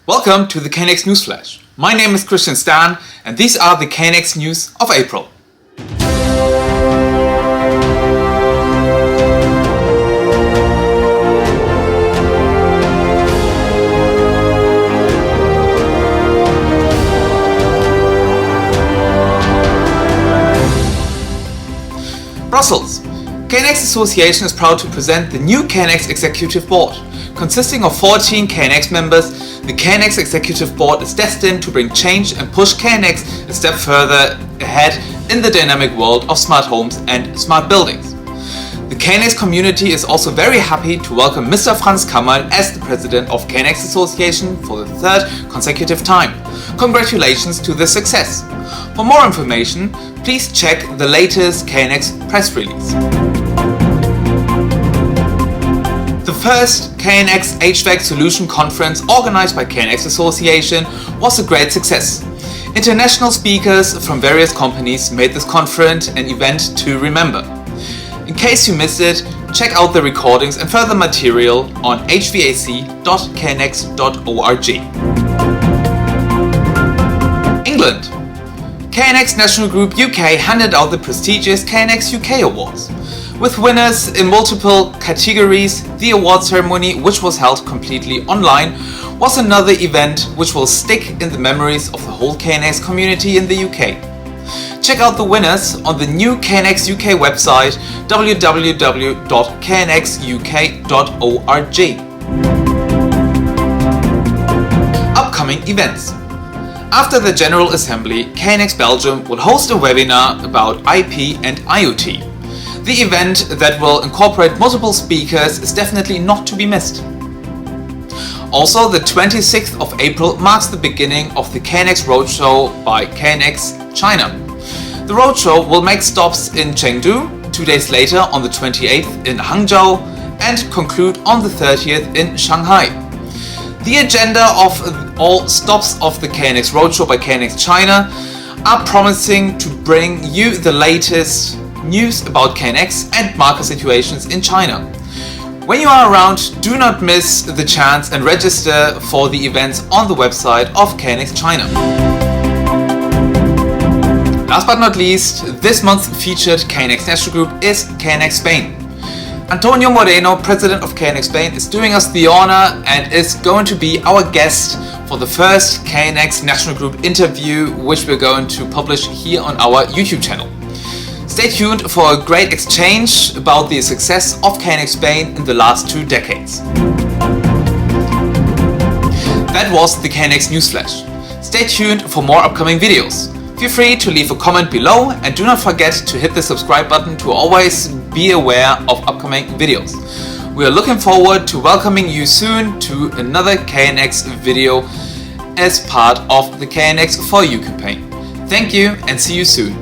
Welcome to the KNX Newsflash. My name is Christian Stan and these are the KNX news of April. Brussels. KNX Association is proud to present the new KNX Executive Board. Consisting of 14 KNX members, the KNX Executive Board is destined to bring change and push KNX a step further ahead in the dynamic world of smart homes and smart buildings. The KNX community is also very happy to welcome Mr. Franz Kammerl as the President of KNX Association for the third consecutive time. Congratulations to this success. For more information, please check the latest KNX press release. The first KNX HVAC Solution Conference organized by KNX Association was a great success. International speakers from various companies made this conference an event to remember. In case you missed it, check out the recordings and further material on hvac.knx.org. England. KNX National Group UK handed out the prestigious KNX UK Awards. With winners in multiple categories, the award ceremony, which was held completely online, was another event which will stick in the memories of the whole KNX community in the UK. Check out the winners on the new KNX UK website www.knxuk.org. Upcoming events. After the General Assembly, KNX Belgium will host a webinar about IP and IoT. The event that will incorporate multiple speakers is definitely not to be missed. Also, the 26th of April marks the beginning of the KNX Roadshow by KNX China. The roadshow will make stops in Chengdu, 2 days later on the 28th in Hangzhou, and conclude on the 30th in Shanghai. The agenda of all stops of the KNX Roadshow by KNX China are promising to bring you the latest news about KNX and market situations in China. When you are around, do not miss the chance and register for the events on the website of KNX China. Last but not least, this month's featured KNX National Group is KNX Spain. Antonio Moreno, President of KNX Spain, is doing us the honor and is going to be our guest for the first KNX National Group interview, which we're going to publish here on our YouTube channel. Stay tuned for a great exchange about the success of KNX Spain in the last 2 decades. That was the KNX Newsflash. Stay tuned for more upcoming videos. Feel free to leave a comment below and do not forget to hit the subscribe button to always be aware of upcoming videos. We are looking forward to welcoming you soon to another KNX video as part of the KNX For You campaign. Thank you and see you soon.